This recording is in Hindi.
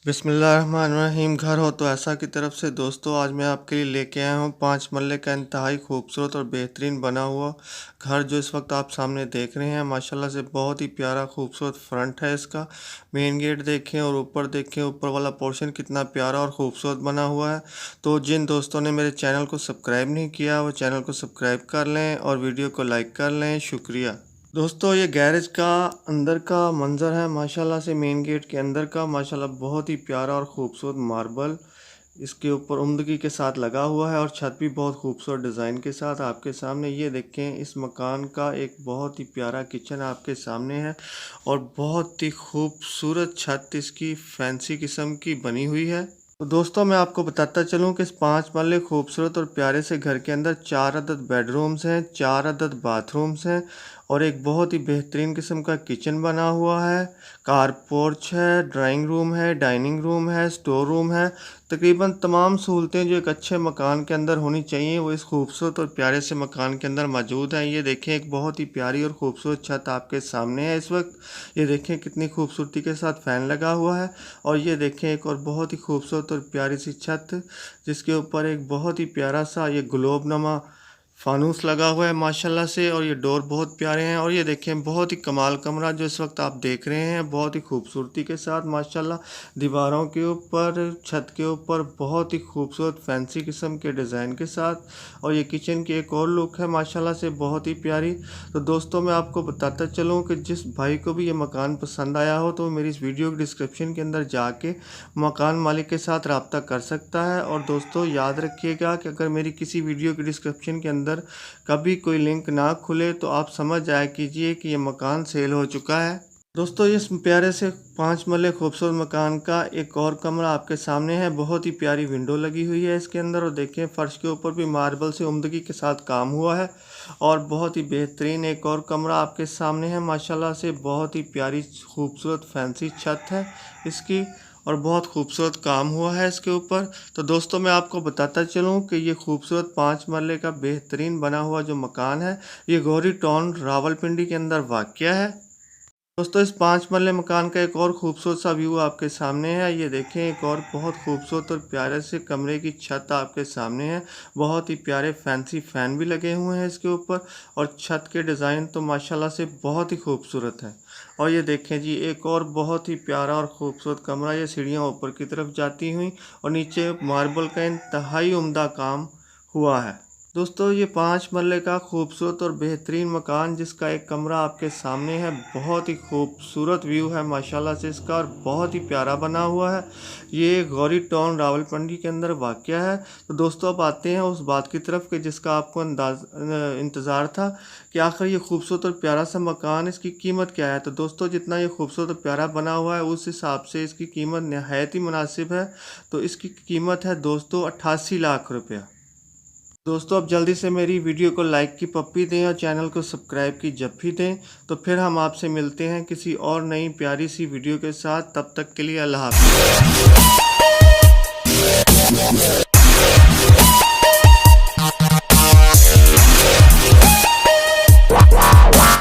बिस्मिल्लाहिर्रहमानिर्रहीम। घर हो तो ऐसा की तरफ से दोस्तों आज मैं आपके लिए लेके आया हूँ 5 मरले का इंतहाई खूबसूरत और बेहतरीन बना हुआ घर जो इस वक्त आप सामने देख रहे हैं। माशाल्लाह से बहुत ही प्यारा खूबसूरत फ्रंट है इसका। मेन गेट देखें और ऊपर देखें, ऊपर वाला पोर्शन कितना प्यारा और ख़ूबसूरत बना हुआ है। तो जिन दोस्तों ने मेरे चैनल को सब्सक्राइब नहीं किया वो चैनल को सब्सक्राइब कर लें और वीडियो को लाइक कर लें। शुक्रिया दोस्तों। ये गैरेज का अंदर का मंज़र है माशाल्लाह से। मेन गेट के अंदर का माशाल्लाह बहुत ही प्यारा और ख़ूबसूरत मार्बल इसके ऊपर उम्दगी के साथ लगा हुआ है और छत भी बहुत खूबसूरत डिज़ाइन के साथ आपके सामने। ये देखें, इस मकान का एक बहुत ही प्यारा किचन आपके सामने है और बहुत ही खूबसूरत छत इसकी फैंसी किस्म की बनी हुई है। तो दोस्तों मैं आपको बताता चलूँ कि इस 5 मरले खूबसूरत और प्यारे से घर के अंदर 4 अदद बेडरूम्स हैं, 4 अदद बाथरूम्स हैं और एक बहुत ही बेहतरीन किस्म का किचन बना हुआ है। कार पोर्च है, ड्राइंग रूम है, डाइनिंग रूम है, स्टोर रूम है। तकरीबन तमाम सहूलतें जो एक अच्छे मकान के अंदर होनी चाहिए वो इस खूबसूरत और प्यारे से मकान के अंदर मौजूद हैं। ये देखें, एक बहुत ही प्यारी और ख़ूबसूरत छत आपके सामने है इस वक्त। ये देखें कितनी खूबसूरती के साथ फ़ैन लगा हुआ है और ये देखें एक और बहुत ही खूबसूरत और प्यारी सी छत जिसके ऊपर एक बहुत ही प्यारा सा ये ग्लोब नमा फानूस लगा हुआ है माशाल्लाह से। और ये डोर बहुत प्यारे हैं और ये देखें बहुत ही कमाल कमरा जो इस वक्त आप देख रहे हैं बहुत ही खूबसूरती के साथ माशाल्लाह। दीवारों के ऊपर, छत के ऊपर बहुत ही खूबसूरत फैंसी किस्म के डिज़ाइन के साथ। और ये किचन की एक और लुक है माशाल्लाह से बहुत ही प्यारी। तो दोस्तों मैं आपको बताता चलूँ कि जिस भाई को भी ये मकान पसंद आया हो तो मेरी इस वीडियो के डिस्क्रिप्शन के अंदर जाके मकान मालिक के साथ रब्ता कर सकता है। और दोस्तों याद रखिएगा कि अगर मेरी किसी वीडियो के डिस्क्रिप्शन के अंदर कभी कोई लिंक ना खुले तो आप समझ जाया कीजिए कि ये मकान सेल हो चुका है। दोस्तों इस प्यारे से 5 मरले खूबसूरत मकान का एक और कमरा आपके सामने है। बहुत ही प्यारी विंडो लगी हुई है इसके अंदर और देखें फर्श के ऊपर भी मार्बल से उम्दगी के साथ काम हुआ है। और बहुत ही बेहतरीन एक और कमरा आपके सामने है माशाल्लाह से। बहुत ही प्यारी खूबसूरत फैंसी छत है इसकी और बहुत खूबसूरत काम हुआ है इसके ऊपर। तो दोस्तों मैं आपको बताता चलूँ कि ये खूबसूरत 5 मरले का बेहतरीन बना हुआ जो मकान है ये गौरी टाउन रावलपिंडी के अंदर वाक़या है। दोस्तों इस 5 मरले मकान का एक और खूबसूरत सा व्यू आपके सामने है। ये देखें एक और बहुत खूबसूरत और प्यारे से कमरे की छत आपके सामने है। बहुत ही प्यारे फैंसी फ़ैन भी लगे हुए हैं इसके ऊपर और छत के डिज़ाइन तो माशाल्लाह से बहुत ही खूबसूरत है। और ये देखें जी एक और बहुत ही प्यारा और ख़ूबसूरत कमरा। ये सीढ़ियाँ ऊपर की तरफ जाती हुई और नीचे मार्बल का इंतहाई उम्दा काम हुआ है। दोस्तों ये 5 मरले का खूबसूरत और बेहतरीन मकान जिसका एक कमरा आपके सामने है। बहुत ही खूबसूरत व्यू है माशाल्लाह से इसका और बहुत ही प्यारा बना हुआ है। ये गौरी टाउन रावलपिंडी के अंदर वाक़या है। तो दोस्तों अब आते हैं उस बात की तरफ कि जिसका आपको इंतज़ार था कि आखिर ये खूबसूरत और प्यारा सा मकान इसकी कीमत क्या है। तो दोस्तों जितना ये खूबसूरत और प्यारा बना हुआ है उस हिसाब से इसकी कीमत नहायत ही मुनासिब है। तो इसकी कीमत है दोस्तों 88 लाख रुपया। दोस्तों अब जल्दी से मेरी वीडियो को लाइक की पप्पी दें और चैनल को सब्सक्राइब की जप्पी दें। तो फिर हम आपसे मिलते हैं किसी और नई प्यारी सी वीडियो के साथ। तब तक के लिए अल्लाह हाफ़िज़।